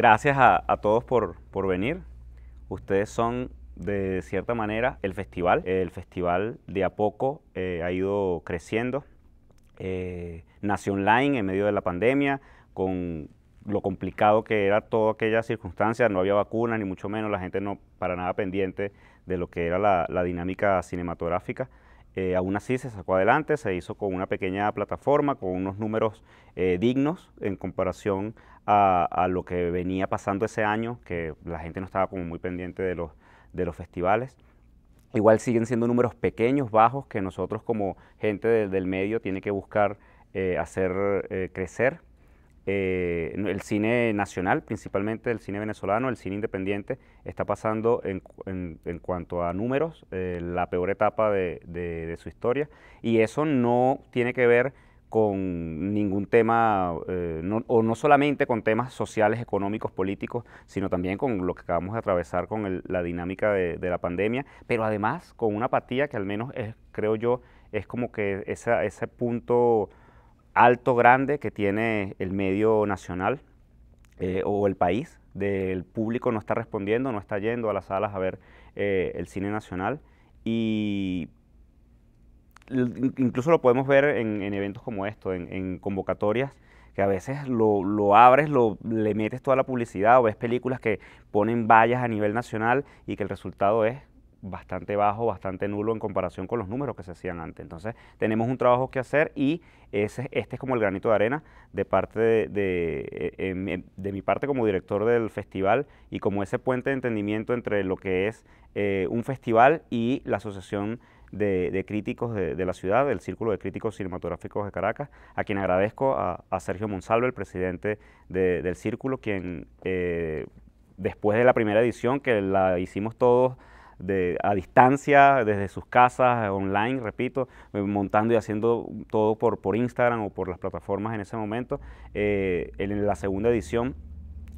Gracias a todos por venir. Ustedes son, de cierta manera, el festival. El festival de a poco ha ido creciendo. Nació online en medio de la pandemia, con lo complicado que era toda aquella circunstancia. No había vacuna, ni mucho menos. La gente no para nada pendiente de lo que era la dinámica cinematográfica. Aún así se sacó adelante, se hizo con una pequeña plataforma, con unos números dignos en comparación a lo que venía pasando ese año, que la gente no estaba como muy pendiente de los festivales. Igual siguen siendo números pequeños, bajos, que nosotros como gente del medio tiene que buscar hacer crecer. El cine nacional, principalmente el cine venezolano, el cine independiente, está pasando en cuanto a números la peor etapa de su historia, y eso no tiene que ver con ningún tema, o no solamente con temas sociales, económicos, políticos, sino también con lo que acabamos de atravesar con la dinámica de la pandemia, pero además con una apatía que al menos creo yo es como que ese punto alto, grande que tiene el medio nacional o el país, del público no está respondiendo, no está yendo a las salas a ver el cine nacional, y incluso lo podemos ver en eventos como esto, en convocatorias, que a veces lo abres, le metes toda la publicidad, o ves películas que ponen vallas a nivel nacional y que el resultado es bastante bajo, bastante nulo en comparación con los números que se hacían antes. Entonces tenemos un trabajo que hacer, y este es como el granito de arena de parte de mi parte como director del festival, y como ese puente de entendimiento entre lo que es un festival y la asociación de críticos de la ciudad, del Círculo de Críticos Cinematográficos de Caracas, a quien agradezco, a Sergio Monsalve, el presidente del Círculo, quien después de la primera edición, que la hicimos todos a distancia, desde sus casas, online, repito, montando y haciendo todo por Instagram o por las plataformas en ese momento, en la segunda edición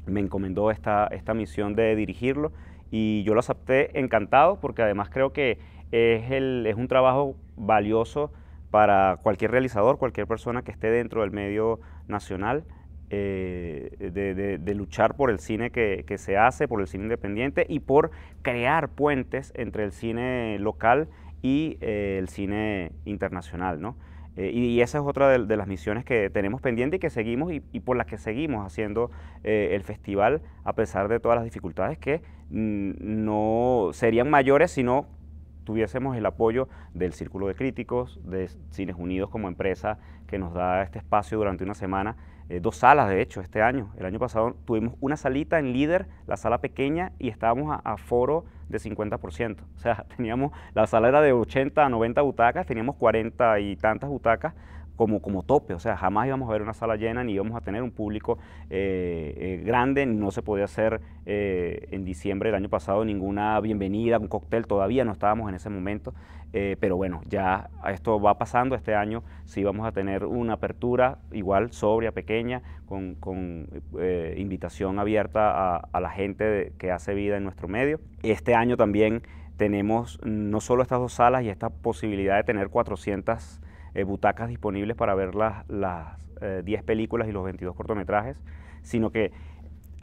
me encomendó esta misión de dirigirlo, y yo lo acepté encantado, porque además creo que es un trabajo valioso para cualquier realizador, cualquier persona que esté dentro del medio nacional, de luchar por el cine que se hace, por el cine independiente, y por crear puentes entre el cine local y el cine internacional, ¿no? Y esa es otra de las misiones que tenemos pendiente y que seguimos, y por las que seguimos haciendo el festival, a pesar de todas las dificultades que no serían mayores si no tuviésemos el apoyo del Círculo de Críticos, de Cines Unidos como empresa que nos da este espacio durante una semana. Dos salas, de hecho, este año. El año pasado tuvimos una salita en Líder, la sala pequeña, y estábamos a foro de 50%. O sea, la sala era de 80 a 90 butacas, teníamos 40 y tantas butacas como tope. O sea, jamás íbamos a ver una sala llena, ni íbamos a tener un público grande. No se podía hacer en diciembre del año pasado ninguna bienvenida, un cóctel, todavía no estábamos en ese momento. Pero bueno, ya esto va pasando. Este año sí vamos a tener una apertura igual, sobria, pequeña, con invitación abierta a la gente que hace vida en nuestro medio. Este año también tenemos no solo estas dos salas y esta posibilidad de tener 400 butacas disponibles para ver las 10 películas y los 22 cortometrajes, sino que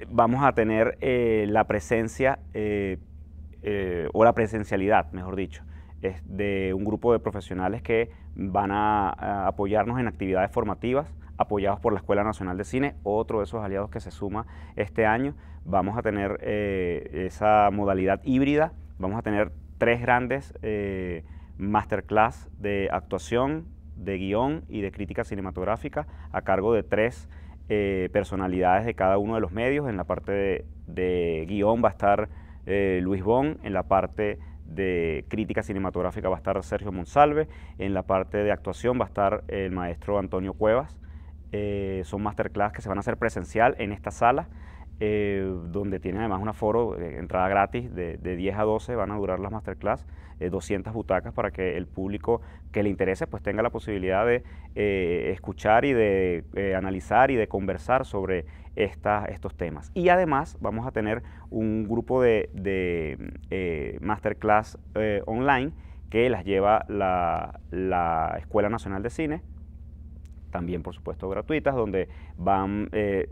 vamos a tener la presencia, o la presencialidad, mejor dicho, de un grupo de profesionales que van a apoyarnos en actividades formativas, apoyados por la Escuela Nacional de Cine, otro de esos aliados que se suma este año. Vamos a tener esa modalidad híbrida, vamos a tener 3 grandes masterclass de actuación, de guión y de crítica cinematográfica, a cargo de 3 personalidades de cada uno de los medios. En la parte de guión va a estar Luis Bon, en la parte de crítica cinematográfica va a estar Sergio Monsalve, en la parte de actuación va a estar el maestro Antonio Cuevas. Son masterclass que se van a hacer presencial en esta sala, donde tienen además un aforo de entrada gratis de 10 a 12, van a durar las masterclass, 200 butacas, para que el público que le interese pues tenga la posibilidad de escuchar y de analizar y de conversar sobre estos temas. Y además vamos a tener un grupo de masterclass online que las lleva la Escuela Nacional de Cine, también por supuesto gratuitas, donde van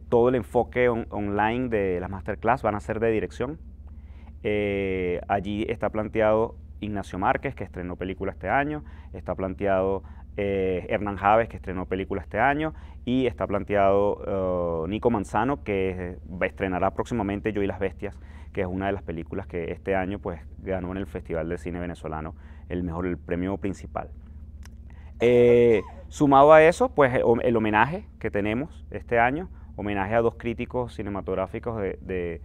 todo el enfoque online de las masterclass van a ser de dirección. Allí está planteado Ignacio Márquez, que estrenó película este año, está planteado Hernán Javes, que estrenó película este año, y está planteado Nico Manzano, que estrenará próximamente Yo y las Bestias, que es una de las películas que este año pues, ganó en el Festival de Cine Venezolano el premio principal. Sumado a eso, pues el homenaje que tenemos este año, homenaje a dos críticos cinematográficos de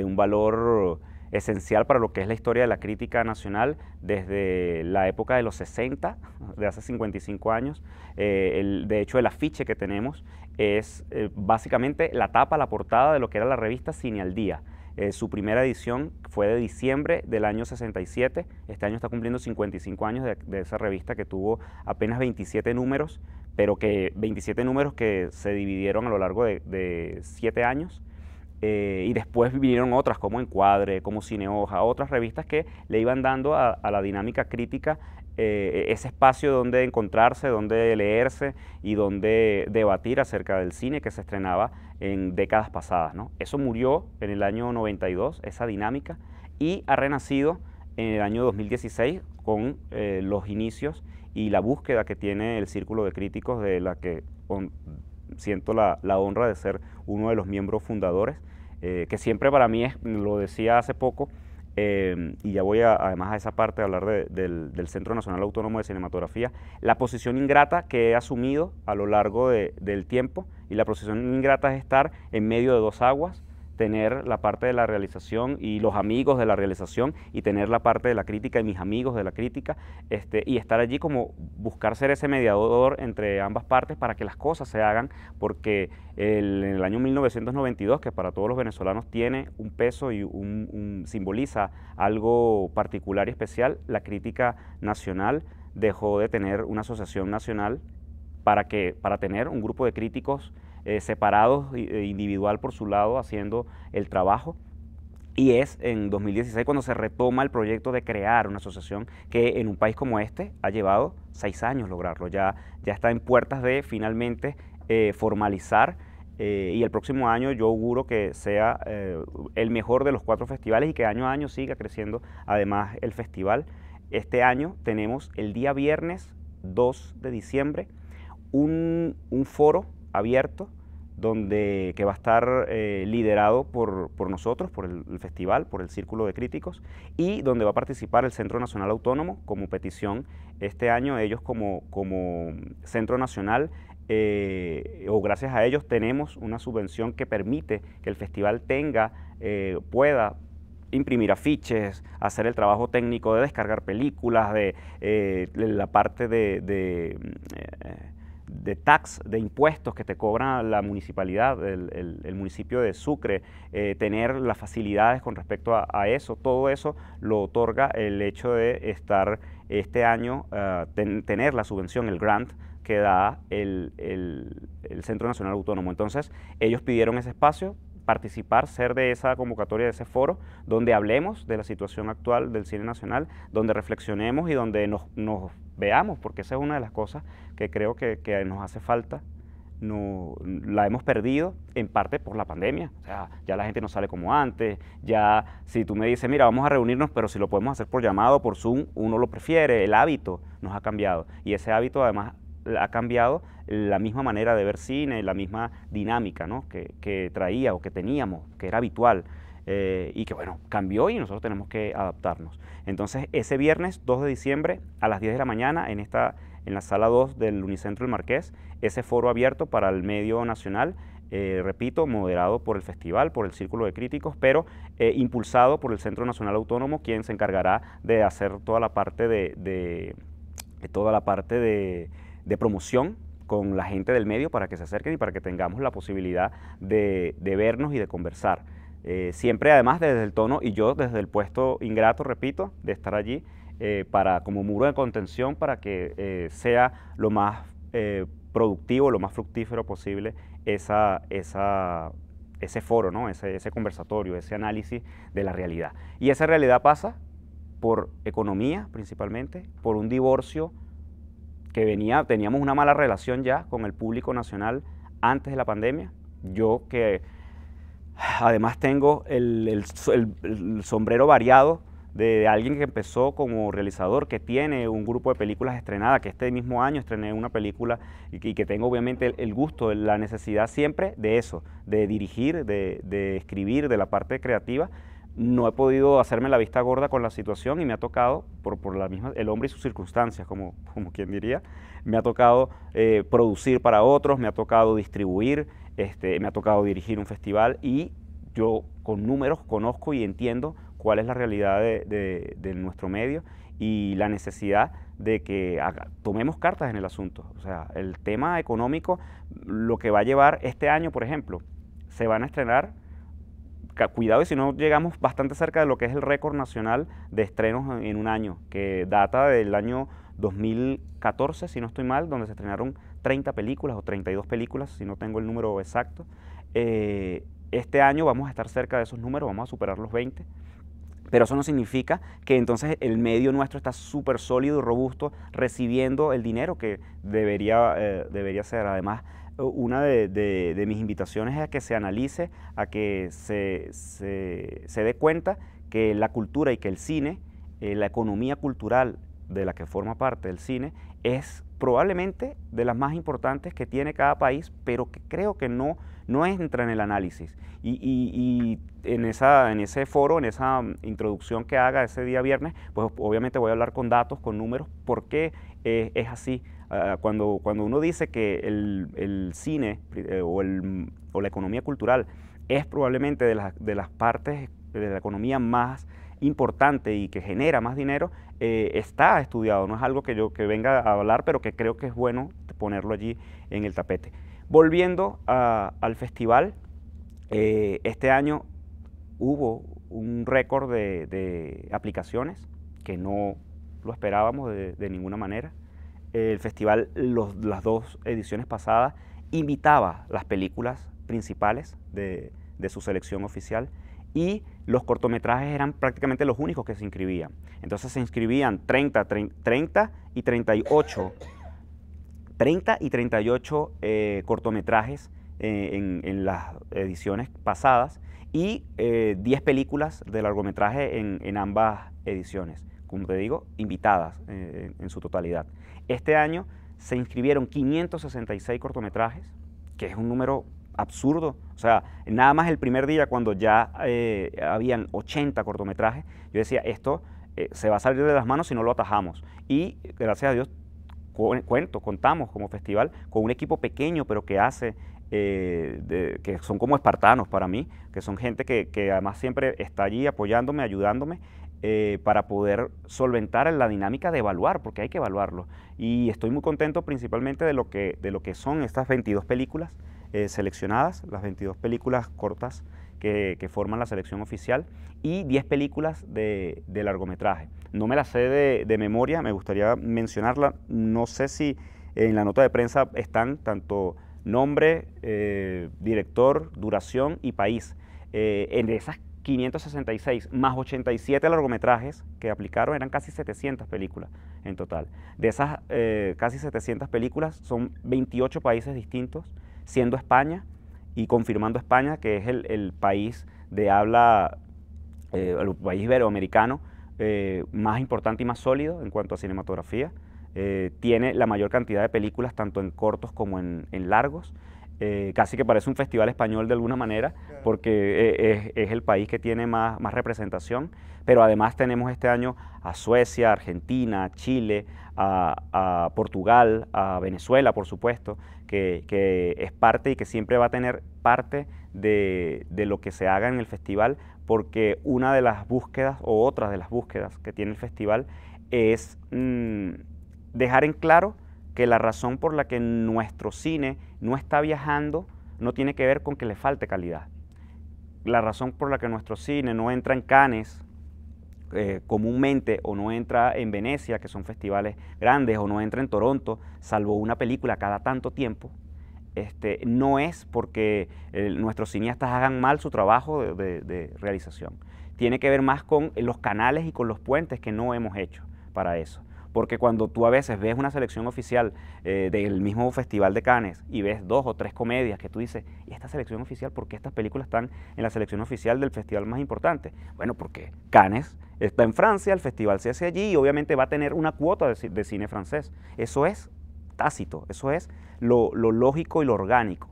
un valor esencial para lo que es la historia de la crítica nacional desde la época de los 60, de hace 55 años. De hecho, el afiche que tenemos es básicamente la tapa, la portada de lo que era la revista Cine al Día. Su primera edición fue de diciembre del año 67, este año está cumpliendo 55 años de esa revista que tuvo apenas 27 números, pero 27 números que se dividieron a lo largo de 7 años. Y después vinieron otras como Encuadre, como Cinehoja, otras revistas que le iban dando a la dinámica crítica ese espacio donde encontrarse, donde leerse y donde debatir acerca del cine que se estrenaba en décadas pasadas, ¿no? Eso murió en el año 92, esa dinámica, y ha renacido en el año 2016 con los inicios y la búsqueda que tiene el Círculo de Críticos, de la que siento la honra de ser uno de los miembros fundadores, que siempre para mí es, lo decía hace poco, y ya voy además a esa parte de hablar del Centro Nacional Autónomo de Cinematografía, la posición ingrata que he asumido a lo largo del tiempo, y la posición ingrata es estar en medio de dos aguas, tener la parte de la realización y los amigos de la realización, y tener la parte de la crítica y mis amigos de la crítica, y estar allí como buscar ser ese mediador entre ambas partes para que las cosas se hagan, porque en el año 1992, que para todos los venezolanos tiene un peso y simboliza algo particular y especial, la crítica nacional dejó de tener una asociación nacional para tener un grupo de críticos separados, individual por su lado, haciendo el trabajo. Y es en 2016 cuando se retoma el proyecto de crear una asociación que en un país como este ha llevado 6 años lograrlo. Ya está en puertas de finalmente formalizar, y el próximo año yo auguro que sea el mejor de los 4 festivales y que año a año siga creciendo además el festival. Este año tenemos el día viernes 2 de diciembre un foro abierto que va a estar liderado por nosotros, por el festival, por el Círculo de Críticos, y donde va a participar el Centro Nacional Autónomo como petición. Este año ellos como Centro Nacional, o gracias a ellos tenemos una subvención que permite que el festival pueda imprimir afiches, hacer el trabajo técnico de descargar películas, de la parte de tax, de impuestos que te cobra la municipalidad, el municipio de Sucre, tener las facilidades con respecto a eso. Todo eso lo otorga el hecho de estar este año, tener la subvención, el grant que da el Centro Nacional Autónomo. Entonces ellos pidieron ese espacio, participar, ser de esa convocatoria, de ese foro, donde hablemos de la situación actual del cine nacional, donde reflexionemos y donde nos veamos, porque esa es una de las cosas que creo que nos hace falta. La hemos perdido en parte por la pandemia. O sea, ya la gente no sale como antes, ya si tú me dices, mira, vamos a reunirnos, pero si lo podemos hacer por llamado, por Zoom, uno lo prefiere. El hábito nos ha cambiado, y ese hábito además ha cambiado la misma manera de ver cine, la misma dinámica, ¿no?, que traía o que teníamos, que era habitual, y que bueno, cambió y nosotros tenemos que adaptarnos. Entonces ese viernes 2 de diciembre a las 10 de la mañana en la sala 2 del Unicentro El Marqués, ese foro abierto para el medio nacional, repito, moderado por el festival, por el Círculo de Críticos, pero impulsado por el Centro Nacional Autónomo, quien se encargará de hacer toda la parte de promoción con la gente del medio para que se acerquen y para que tengamos la posibilidad de vernos y de conversar. Siempre además desde el tono, y yo desde el puesto ingrato, repito, de estar allí como muro de contención para que sea lo más productivo, lo más fructífero posible ese foro, ¿no?, ese conversatorio, ese análisis de la realidad. Y esa realidad pasa por economía principalmente, por un divorcio teníamos una mala relación ya con el público nacional antes de la pandemia. Yo que además tengo el sombrero variado de alguien que empezó como realizador, que tiene un grupo de películas estrenadas, que este mismo año estrené una película y que tengo obviamente el gusto, la necesidad siempre de eso, de dirigir, de escribir, de la parte creativa. No he podido hacerme la vista gorda con la situación y me ha tocado, por la misma, el hombre y sus circunstancias, como quien diría, me ha tocado producir para otros, me ha tocado distribuir, me ha tocado dirigir un festival y yo con números conozco y entiendo cuál es la realidad de nuestro medio y la necesidad de que tomemos cartas en el asunto. O sea, el tema económico, lo que va a llevar este año, por ejemplo, se van a estrenar, cuidado y si no llegamos bastante cerca de lo que es el récord nacional de estrenos en un año, que data del año 2014, si no estoy mal, donde se estrenaron 30 películas o 32 películas, si no tengo el número exacto. Este año vamos a estar cerca de esos números, vamos a superar los 20. Pero eso no significa que entonces el medio nuestro está súper sólido y robusto recibiendo el dinero que debería ser. Además, una de mis invitaciones es a que se analice, a que se dé cuenta que la cultura y que el cine, la economía cultural de la que forma parte el cine, es probablemente de las más importantes que tiene cada país, pero que creo que no entra en el análisis. Y en ese foro, en esa introducción que haga ese día viernes, pues obviamente voy a hablar con datos, con números, por qué es así. Cuando uno dice que el cine o la economía cultural es probablemente de las partes de la economía más importante y que genera más dinero, está estudiado, no es algo que yo venga a hablar, pero que creo que es bueno ponerlo allí en el tapete. Volviendo al festival, este año hubo un récord de aplicaciones que no lo esperábamos de ninguna manera. El festival, las dos ediciones pasadas, invitaba las películas principales de su selección oficial y los cortometrajes eran prácticamente los únicos que se inscribían. Entonces se inscribían 30 y 38 cortometrajes en las ediciones pasadas y 10 películas de largometraje en ambas ediciones, como te digo, invitadas en su totalidad. Este año se inscribieron 566 cortometrajes, que es un número absurdo. O sea, nada más el primer día cuando ya habían 80 cortometrajes, yo decía, esto se va a salir de las manos si no lo atajamos. Y gracias a Dios contamos como festival con un equipo pequeño, pero que hace, que son como espartanos para mí, que son gente que además siempre está allí apoyándome, ayudándome, para poder solventar la dinámica de evaluar, porque hay que evaluarlo. Y estoy muy contento principalmente de lo que son estas 22 películas seleccionadas, las 22 películas cortas que forman la selección oficial y 10 películas de largometraje. No me las sé de memoria, me gustaría mencionarla, no sé si en la nota de prensa están tanto nombre, director, duración y país. En esas 566 más 87 largometrajes que aplicaron eran casi 700 películas en total. De esas casi 700 películas son 28 países distintos, siendo España y confirmando España que es el país de habla, el país iberoamericano más importante y más sólido en cuanto a cinematografía. Tiene la mayor cantidad de películas tanto en cortos como en largos. Casi que parece un festival español de alguna manera, porque es el país que tiene más representación, pero además tenemos este año a Suecia, Argentina, Chile, a Portugal, a Venezuela, por supuesto, que es parte y que siempre va a tener parte de lo que se haga en el festival, porque una de las búsquedas o otras de las búsquedas que tiene el festival es dejar en claro que la razón por la que nuestro cine no está viajando no tiene que ver con que le falte calidad. La razón por la que nuestro cine no entra en Cannes comúnmente, o no entra en Venecia, que son festivales grandes, o no entra en Toronto, salvo una película cada tanto tiempo, no es porque nuestros cineastas hagan mal su trabajo de realización. Tiene que ver más con los canales y con los puentes que no hemos hecho para eso. porque cuando tú a veces ves una selección oficial del mismo Festival de Cannes y ves 2 o 3 comedias que tú dices, ¿y esta selección oficial? ¿Por qué estas películas están en la selección oficial del festival más importante? Bueno, porque Cannes está en Francia, el festival se hace allí y obviamente va a tener una cuota de cine francés. Eso es tácito, eso es lo lógico y lo orgánico.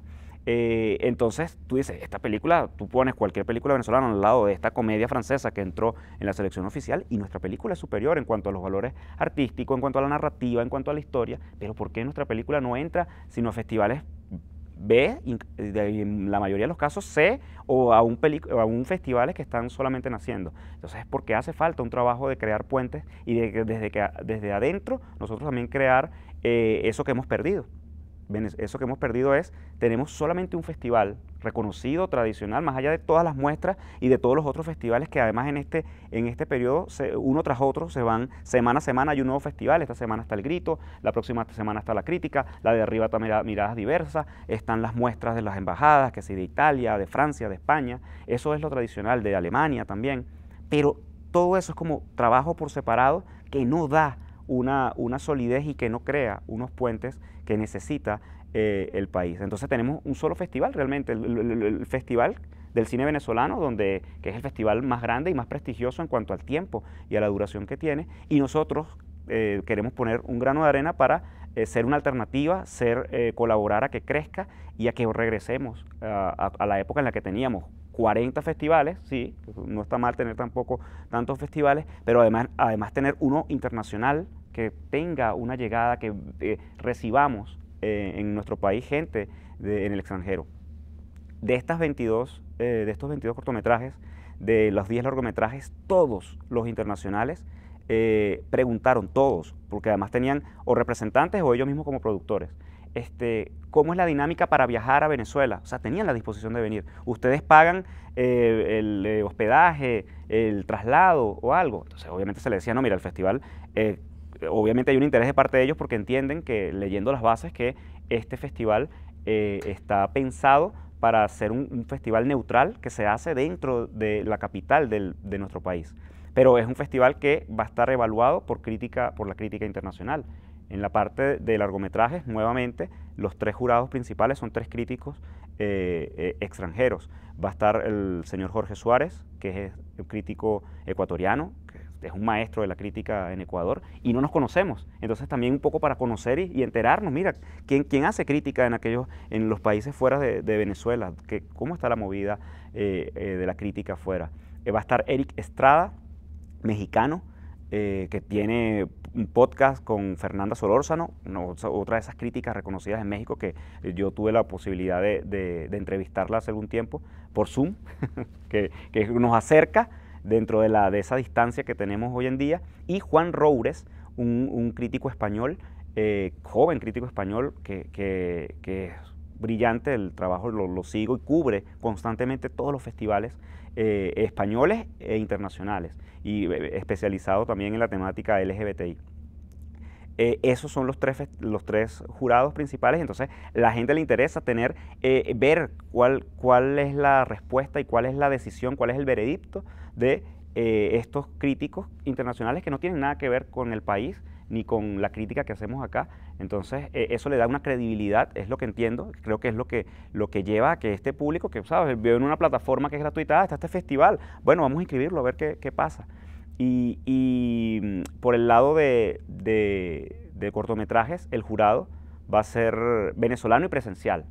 Entonces tú dices, esta película, tú pones cualquier película venezolana al lado de esta comedia francesa que entró en la selección oficial y nuestra película es superior en cuanto a los valores artísticos, en cuanto a la narrativa, en cuanto a la historia, pero ¿por qué nuestra película no entra sino a festivales B, en la mayoría de los casos C, o a un festivales que están solamente naciendo? Entonces es porque hace falta un trabajo de crear puentes y desde adentro nosotros también crear eso que hemos perdido. Eso que hemos perdido es, tenemos solamente un festival reconocido, tradicional, más allá de todas las muestras y de todos los otros festivales que además en este periodo, uno tras otro, se van semana a semana, hay un nuevo festival. Esta semana está El Grito, la próxima semana está La Crítica, la de arriba está Miradas Diversas, están las muestras de las embajadas, que sí, de Italia, de Francia, de España, eso es lo tradicional, de Alemania también, pero todo eso es como trabajo por separado que no da una solidez y que no crea unos puentes que necesita el país. Entonces tenemos un solo festival realmente, el Festival del Cine Venezolano, que es el festival más grande y más prestigioso en cuanto al tiempo y a la duración que tiene, y nosotros queremos poner un grano de arena para ser una alternativa, colaborar a que crezca y a que regresemos a la época en la que teníamos 40 festivales, sí, no está mal tener tampoco tantos festivales, pero además tener uno internacional que tenga una llegada, que recibamos en nuestro país gente en el extranjero. De estos 22 cortometrajes, de los 10 largometrajes, todos los internacionales preguntaron, todos, porque además tenían o representantes o ellos mismos como productores, ¿cómo es la dinámica para viajar a Venezuela? O sea, tenían la disposición de venir. Ustedes pagan el hospedaje, el traslado o algo. Entonces, obviamente se les decía, no, mira, el festival, obviamente hay un interés de parte de ellos porque entienden que, leyendo las bases, que este festival está pensado para ser un festival neutral que se hace dentro de la capital de nuestro país. Pero es un festival que va a estar evaluado por la crítica internacional. En la parte de largometrajes, nuevamente, los 3 jurados principales son 3 críticos extranjeros. Va a estar el señor Jorge Suárez, que es un crítico ecuatoriano, que es un maestro de la crítica en Ecuador, y no nos conocemos. Entonces también un poco para conocer y enterarnos, mira, ¿quién hace crítica en los países fuera de Venezuela? ¿Cómo está la movida de la crítica afuera? Va a estar Eric Estrada, mexicano, que tiene un podcast con Fernanda Solórzano, otra de esas críticas reconocidas en México, que yo tuve la posibilidad de entrevistarla hace algún tiempo por Zoom, que nos acerca dentro de esa distancia que tenemos hoy en día, y Juan Roures, un crítico español, joven crítico español, que es brillante, el trabajo lo sigo y cubre constantemente todos los festivales españoles e internacionales, y especializado también en la temática LGBTI. Esos son los tres jurados principales. Entonces la gente le interesa ver cuál es la respuesta y cuál es la decisión, cuál es el veredicto de estos críticos internacionales que no tienen nada que ver con el país ni con la crítica que hacemos acá. Entonces eso le da una credibilidad, es lo que entiendo, creo que es lo que lleva a que este público, que sabes, veo en una plataforma que es gratuita, está este festival, bueno, vamos a inscribirlo a ver qué pasa. Y por el lado de cortometrajes, el jurado va a ser venezolano y presencial.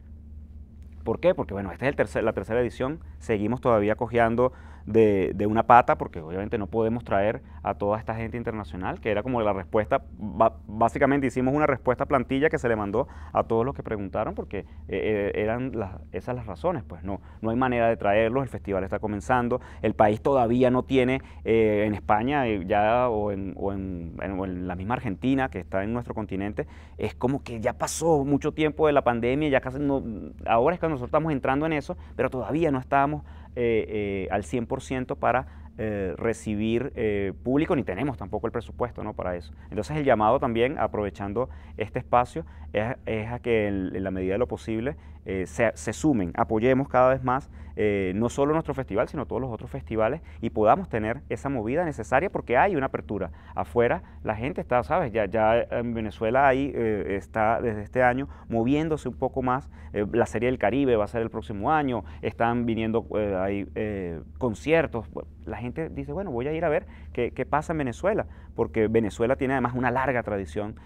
¿Por qué? Porque bueno, esta es la tercera edición, seguimos todavía cojeando de una pata, porque obviamente no podemos traer a toda esta gente internacional, que era como la respuesta, básicamente hicimos una respuesta plantilla que se le mandó a todos los que preguntaron, porque eran esas las razones, pues no hay manera de traerlos, el festival está comenzando, el país todavía no tiene, en España ya o en la misma Argentina, que está en nuestro continente, es como que ya pasó mucho tiempo de la pandemia, ya casi no, ahora es que nosotros estamos entrando en eso, pero todavía no estábamos al 100% para recibir público, ni tenemos tampoco el presupuesto, ¿no?, para eso. Entonces el llamado también, aprovechando este espacio, es a que en la medida de lo posible se sumen, apoyemos cada vez más no solo nuestro festival, sino todos los otros festivales y podamos tener esa movida necesaria porque hay una apertura. Afuera la gente está, ¿sabes? Ya en Venezuela ahí está desde este año moviéndose un poco más. La Serie del Caribe va a ser el próximo año, están viniendo hay conciertos. La gente dice, bueno, voy a ir a ver qué pasa en Venezuela, porque Venezuela tiene además una larga tradición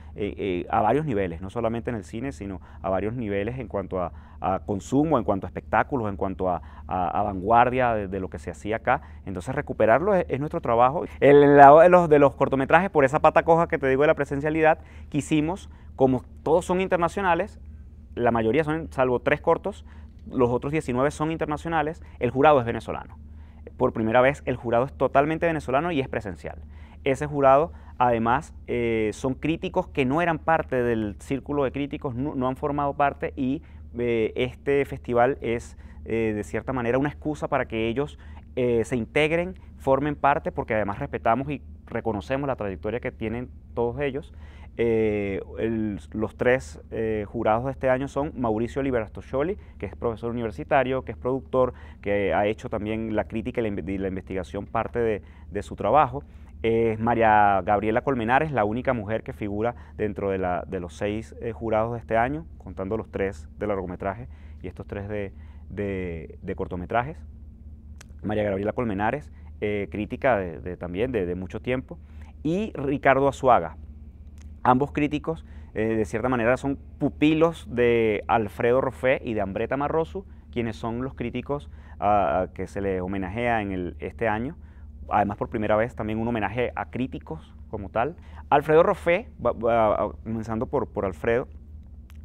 a varios niveles, no solamente en el cine, sino a varios niveles en cuanto a consumo, en cuanto a espectáculos, en cuanto a vanguardia de lo que se hacía acá. Entonces recuperarlo es nuestro trabajo. El lado de los cortometrajes, por esa pata coja que te digo de la presencialidad, quisimos, como todos son internacionales, la mayoría son, salvo 3 cortos, los otros 19 son internacionales, el jurado es venezolano. Por primera vez el jurado es totalmente venezolano y es presencial. Ese jurado además son críticos que no eran parte del círculo de críticos, no han formado parte y este festival es de cierta manera una excusa para que ellos se integren, formen parte, porque además respetamos y reconocemos la trayectoria que tienen todos ellos. Los 3 jurados de este año son Mauricio Liberastoscioli, que es profesor universitario, que es productor, que ha hecho también la crítica y la investigación parte de su trabajo. María Gabriela Colmenares, la única mujer que figura dentro de los 6 jurados de este año, contando los 3 de largometraje y estos 3 de cortometrajes. María Gabriela Colmenares, crítica también de mucho tiempo, y Ricardo Azuaga. Ambos críticos, de cierta manera, son pupilos de Alfredo Roffé y de Ambreta Marroso, quienes son los críticos que se les homenajea este año. Además, por primera vez, también un homenaje a críticos como tal. Alfredo Roffé, comenzando por Alfredo,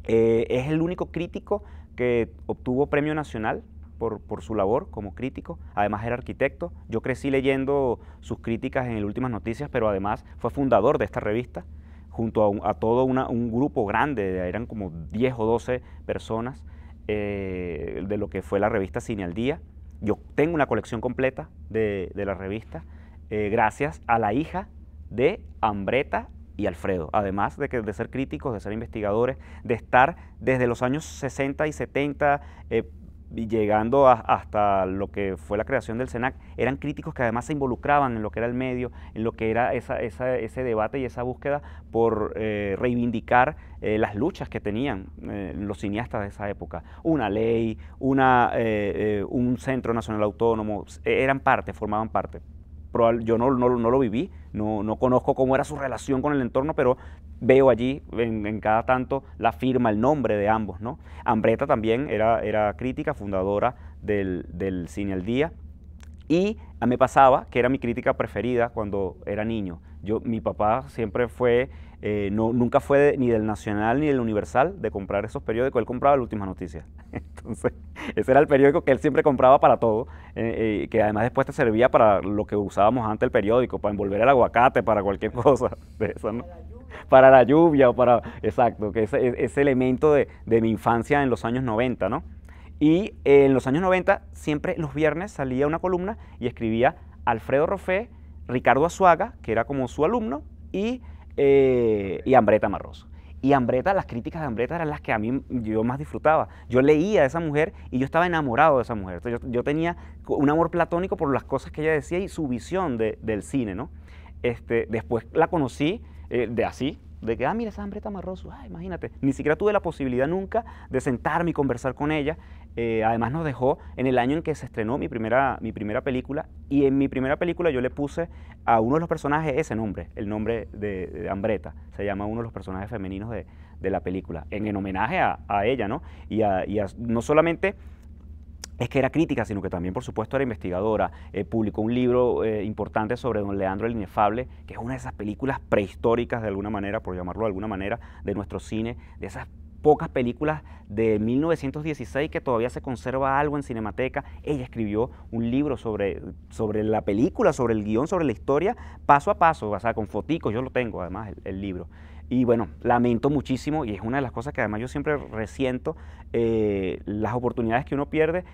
es el único crítico que obtuvo premio nacional por su labor como crítico. Además era arquitecto. Yo crecí leyendo sus críticas en el Últimas Noticias, pero además fue fundador de esta revista, junto a todo un grupo grande, eran como 10 o 12 personas de lo que fue la revista Cine al Día. Yo tengo una colección completa de la revista, gracias a la hija de Ambreta y Alfredo, además de ser críticos, de ser investigadores, de estar desde los años 60 y 70, y llegando hasta lo que fue la creación del CENAC, eran críticos que además se involucraban en lo que era el medio, en lo que era ese debate y esa búsqueda por reivindicar las luchas que tenían los cineastas de esa época. Una ley, un centro nacional autónomo, formaban parte. Yo no lo viví, no conozco cómo era su relación con el entorno, pero veo allí en cada tanto la firma, el nombre de ambos, ¿no? Ambreta también era crítica, fundadora del Cine al Día, y me pasaba que era mi crítica preferida cuando era niño. Mi papá siempre fue, nunca fue ni del Nacional ni del Universal de comprar esos periódicos, él compraba las Últimas Noticias. Entonces, ese era el periódico que él siempre compraba para todo, que además después te servía para lo que usábamos antes el periódico, para envolver el aguacate, para cualquier cosa de eso, ¿no? Para la lluvia, exacto, que ese elemento de mi infancia en los años 90, ¿no? Y en los años 90 siempre los viernes salía una columna y escribía Alfredo Roffé, Ricardo Azuaga, que era como su alumno, y Ambreta Marroso. Y Ambreta, las críticas de Ambreta eran las que yo más disfrutaba. Yo leía a esa mujer y yo estaba enamorado de esa mujer. Entonces, yo tenía un amor platónico por las cosas que ella decía y su visión del cine, ¿no? Después la conocí de que, mira, esa Ambreta Marroso, imagínate. Ni siquiera tuve la posibilidad nunca de sentarme y conversar con ella. Además nos dejó en el año en que se estrenó mi primera película, y en mi primera película yo le puse a uno de los personajes ese nombre, el nombre de Ambreta, se llama uno de los personajes femeninos de la película, en homenaje a ella, ¿no? No solamente es que era crítica, sino que también, por supuesto, era investigadora. Publicó un libro importante sobre Don Leandro el Inefable, que es una de esas películas prehistóricas, de alguna manera, por llamarlo de alguna manera, de nuestro cine, de esas pocas películas de 1916 que todavía se conserva algo en Cinemateca. Ella escribió un libro sobre la película, sobre el guión, sobre la historia, paso a paso, o sea, con foticos. Yo lo tengo, además, el libro. Y bueno, lamento muchísimo, y es una de las cosas que además yo siempre resiento, las oportunidades que uno pierde,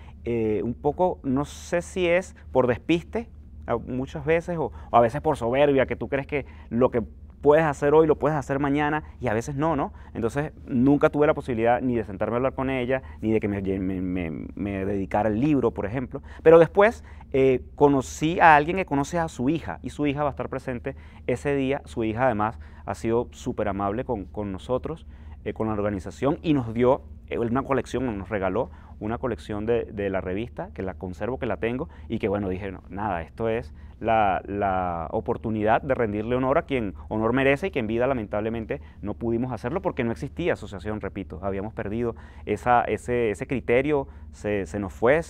un poco, no sé si es por despiste, muchas veces, o a veces por soberbia, que tú crees que lo que puedes hacer hoy, lo puedes hacer mañana, y a veces no, ¿no? Entonces nunca tuve la posibilidad ni de sentarme a hablar con ella, ni de que me dedicara al libro, por ejemplo. Pero después conocí a alguien que conoce a su hija, y su hija va a estar presente ese día. Su hija además ha sido súper amable con nosotros, con la organización, y nos dio una colección, nos regaló una colección de la revista, que la conservo, que la tengo, y que bueno, dije, no, nada, esto es la oportunidad de rendirle honor a quien honor merece y que en vida lamentablemente no pudimos hacerlo porque no existía asociación, repito, habíamos perdido ese criterio, se nos fue,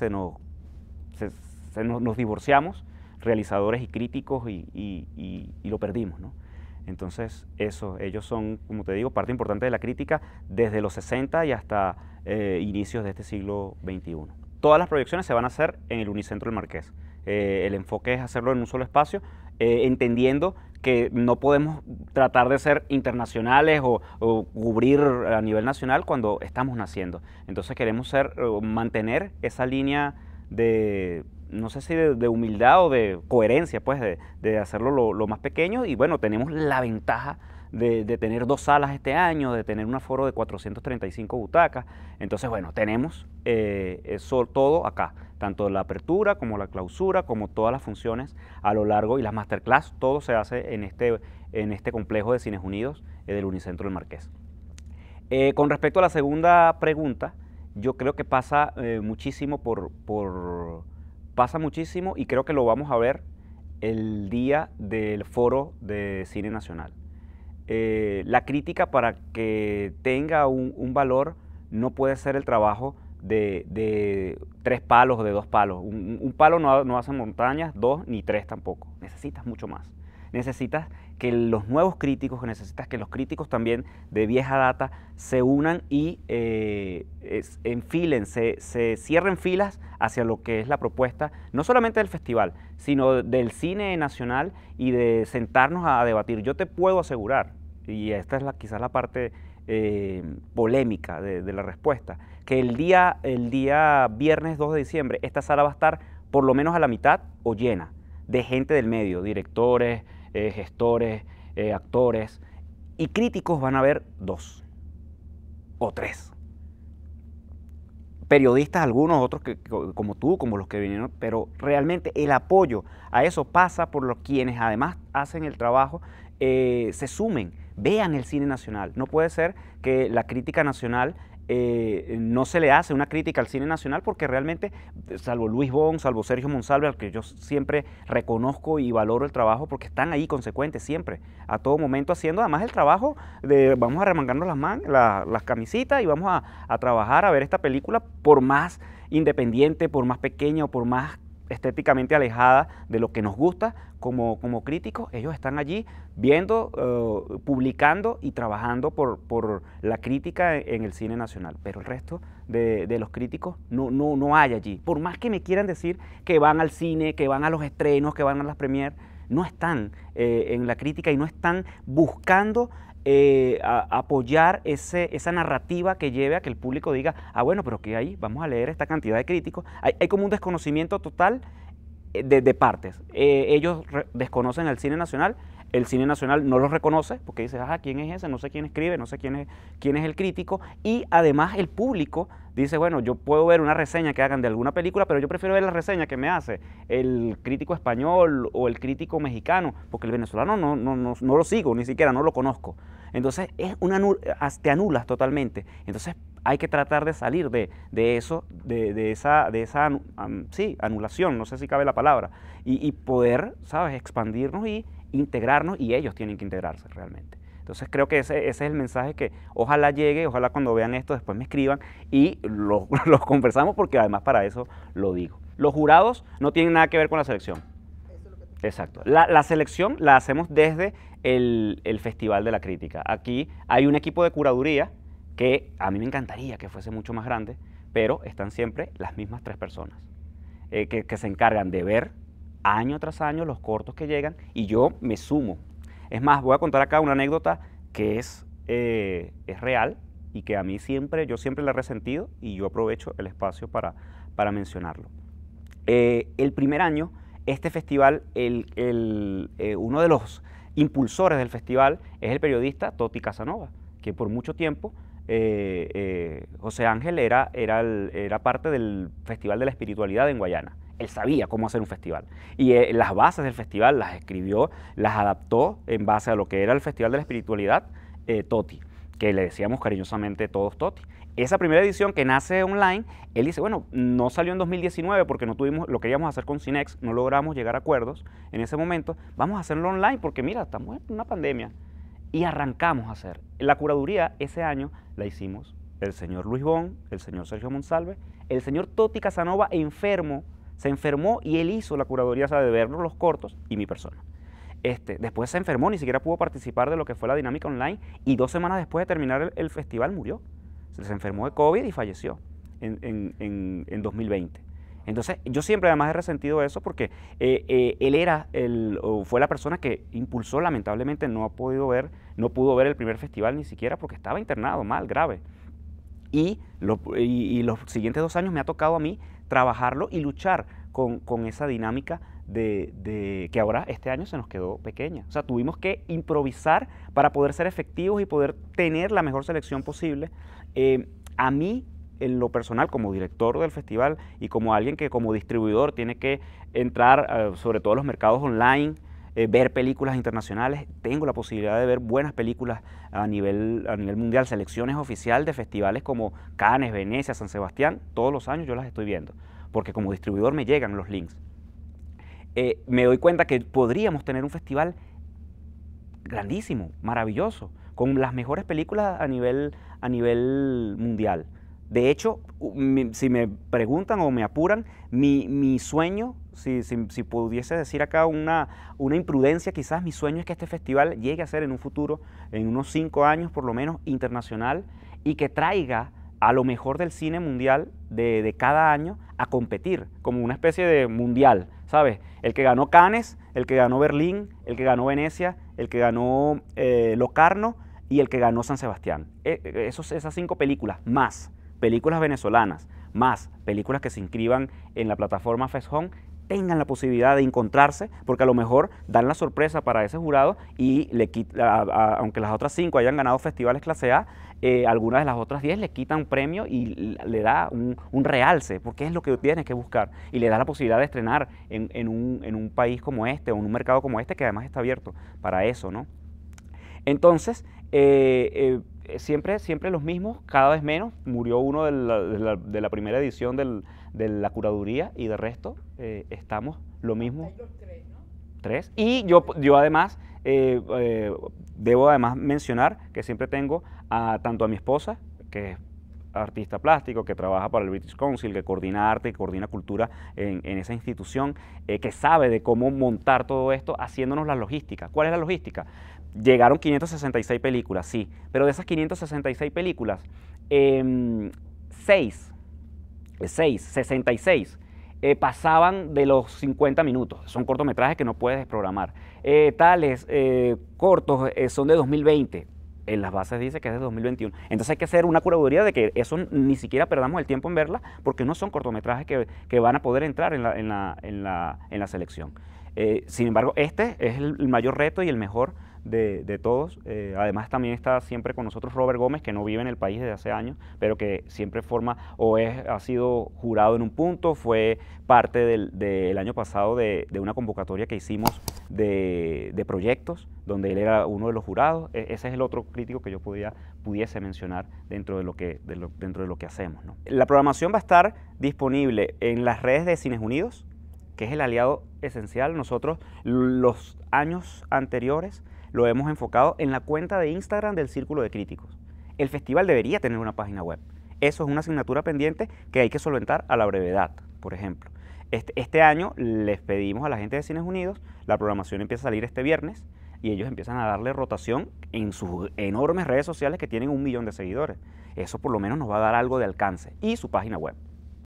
nos divorciamos, realizadores y críticos, y lo perdimos, ¿no? Entonces, ellos son, como te digo, parte importante de la crítica desde los 60 y hasta inicios de este siglo XXI. Todas las proyecciones se van a hacer en el Unicentro del Marqués. El enfoque es hacerlo en un solo espacio, entendiendo que no podemos tratar de ser internacionales o cubrir a nivel nacional cuando estamos naciendo. Entonces queremos mantener esa línea de, no sé si de humildad o de coherencia, pues, de hacerlo lo más pequeño. Y bueno, tenemos la ventaja de tener 2 salas este año, de tener un aforo de 435 butacas. Entonces, bueno, tenemos eso todo acá, tanto la apertura como la clausura, como todas las funciones a lo largo, y las masterclass, todo se hace en este complejo de Cines Unidos del Unicentro del Marqués. Con respecto a la segunda pregunta, yo creo que pasa muchísimo pasa muchísimo, y creo que lo vamos a ver el día del Foro de Cine Nacional. La crítica, para que tenga un valor, no puede ser el trabajo de 3 palos o de 2 palos. Un palo no hace montañas, 2 ni 3 tampoco. Necesitas mucho más. Necesitas que los nuevos críticos, necesitas que los críticos también de vieja data se unan y enfilen, se cierren filas hacia lo que es la propuesta, no solamente del festival, sino del cine nacional, y de sentarnos a debatir. Yo te puedo asegurar, y esta es quizás la parte polémica de la respuesta, que el día viernes 2 de diciembre esta sala va a estar por lo menos a la mitad o llena de gente del medio, directores, gestores, actores, y críticos van a haber 2 o 3. Periodistas algunos, otros como tú, como los que vinieron, pero realmente el apoyo a eso pasa por quienes además hacen el trabajo, se sumen, vean el cine nacional. No puede ser que la crítica nacional no se le hace una crítica al cine nacional, porque realmente, salvo Luis Bon, salvo Sergio Monsalve, al que yo siempre reconozco y valoro el trabajo, porque están ahí consecuentes siempre, a todo momento, haciendo además el trabajo de vamos a remangarnos las camisitas y vamos a trabajar a ver esta película, por más independiente, por más pequeña o por más estéticamente alejada de lo que nos gusta como críticos. Ellos están allí viendo, publicando y trabajando por la crítica en el cine nacional. Pero el resto de los críticos no hay allí. Por más que me quieran decir que van al cine, que van a los estrenos, que van a las premieres, no están en la crítica y no están buscando apoyar esa narrativa que lleve a que el público diga, ah, bueno, pero ¿qué hay? Vamos a leer esta cantidad de críticos. Hay como un desconocimiento total de partes. Ellos desconocen el cine nacional no los reconoce, porque dice, ah, ¿quién es ese? No sé quién escribe, no sé quién es el crítico, y además el público dice, bueno, yo puedo ver una reseña que hagan de alguna película, pero yo prefiero ver la reseña que me hace el crítico español o el crítico mexicano, porque el venezolano no lo sigo, ni siquiera no lo conozco. Entonces te anulas totalmente. Entonces hay que tratar de salir de eso, de esa sí, anulación, no sé si cabe la palabra, y poder, ¿sabes?, expandirnos y integrarnos, y ellos tienen que integrarse realmente. Entonces creo que ese es el mensaje que ojalá llegue, ojalá cuando vean esto después me escriban y lo conversamos, porque además para eso lo digo. Los jurados no tienen nada que ver con la selección. Exacto. La selección la hacemos desde el Festival de la Crítica. Aquí hay un equipo de curaduría que a mí me encantaría que fuese mucho más grande, pero están siempre las mismas 3 personas que se encargan de ver año tras año los cortos que llegan, y yo me sumo. Es más, voy a contar acá una anécdota que es real y que a mí yo siempre la he resentido, y yo aprovecho el espacio para mencionarlo. El primer año, este festival, uno de los impulsores del festival es el periodista Toti Casanova, que por mucho tiempo José Ángel era parte del Festival de la Espiritualidad en Guayana. Él sabía cómo hacer un festival. Y las bases del festival las escribió, las adaptó en base a lo que era el Festival de la Espiritualidad Toti, que le decíamos cariñosamente todos Toti. Esa primera edición que nace online, él dice, bueno, no salió en 2019 porque no tuvimos, lo queríamos hacer con Cinex, no logramos llegar a acuerdos en ese momento, vamos a hacerlo online porque mira, estamos en una pandemia. Y arrancamos a hacer. La curaduría ese año la hicimos el señor Luis Bon, el señor Sergio Monsalve, el señor Toti Casanova se enfermó y él hizo la curaduría, o sea, de ver los cortos y mi persona. Después se enfermó, ni siquiera pudo participar de lo que fue la dinámica online y 2 semanas después de terminar el festival murió. Se enfermó de COVID y falleció en 2020. Entonces, yo siempre además he resentido eso porque él fue la persona que impulsó, lamentablemente no pudo ver el primer festival ni siquiera porque estaba internado mal, grave. Y los siguientes 2 años me ha tocado a mí trabajarlo y luchar con esa dinámica de que ahora este año se nos quedó pequeña. O sea, tuvimos que improvisar para poder ser efectivos y poder tener la mejor selección posible. A mí, en lo personal, como director del festival y como alguien que como distribuidor tiene que entrar sobre todo a los mercados online, ver películas internacionales, tengo la posibilidad de ver buenas películas a nivel mundial, selecciones oficiales de festivales como Cannes, Venecia, San Sebastián, todos los años yo las estoy viendo, porque como distribuidor me llegan los links. Me doy cuenta que podríamos tener un festival grandísimo, maravilloso, con las mejores películas a nivel mundial. De hecho, si me preguntan o me apuran, mi sueño, si pudiese decir acá una imprudencia, quizás mi sueño es que este festival llegue a ser en un futuro, en unos 5 años por lo menos, internacional y que traiga a lo mejor del cine mundial de cada año a competir, como una especie de mundial, ¿sabes? El que ganó Cannes, el que ganó Berlín, el que ganó Venecia, el que ganó Locarno y el que ganó San Sebastián. Esas 5 películas, más películas venezolanas, más películas que se inscriban en la plataforma FestHome, tengan la posibilidad de encontrarse, porque a lo mejor dan la sorpresa para ese jurado y aunque las otras 5 hayan ganado festivales clase A, algunas de las otras 10 le quitan un premio y le da un realce, porque es lo que tienes que buscar, y le da la posibilidad de estrenar en un país como este, o en un mercado como este, que además está abierto para eso, ¿no? Entonces, siempre los mismos, cada vez menos. Murió uno de la primera edición de la curaduría y de resto estamos lo mismo. Hay los 3, ¿no? 3. Y yo además, debo además mencionar que siempre tengo tanto a mi esposa, que es artista plástico, que trabaja para el British Council, que coordina arte y coordina cultura en esa institución, que sabe de cómo montar todo esto, haciéndonos la logística. ¿Cuál es la logística? Llegaron 566 películas, sí, pero de esas 566 películas, 66 pasaban de los 50 minutos. Son cortometrajes que no puedes desprogramar. Tales cortos son de 2020. En las bases dice que es de 2021. Entonces hay que hacer una curaduría de que eso ni siquiera perdamos el tiempo en verla, porque no son cortometrajes que van a poder entrar en la selección. Sin embargo, este es el mayor reto y el mejor de todos. Además también está siempre con nosotros Robert Gómez, que no vive en el país desde hace años, pero que siempre ha sido jurado en un punto, fue parte del año pasado de una convocatoria que hicimos de proyectos, donde él era uno de los jurados. Ese es el otro crítico que yo pudiese mencionar dentro de lo que hacemos, ¿no? La programación va a estar disponible en las redes de Cines Unidos, que es el aliado esencial. Nosotros los años anteriores lo hemos enfocado en la cuenta de Instagram del Círculo de Críticos. El festival debería tener una página web. Eso es una asignatura pendiente que hay que solventar a la brevedad, por ejemplo. Este año les pedimos a la gente de Cines Unidos, la programación empieza a salir este viernes y ellos empiezan a darle rotación en sus enormes redes sociales que tienen 1 millón de seguidores. Eso por lo menos nos va a dar algo de alcance, y su página web.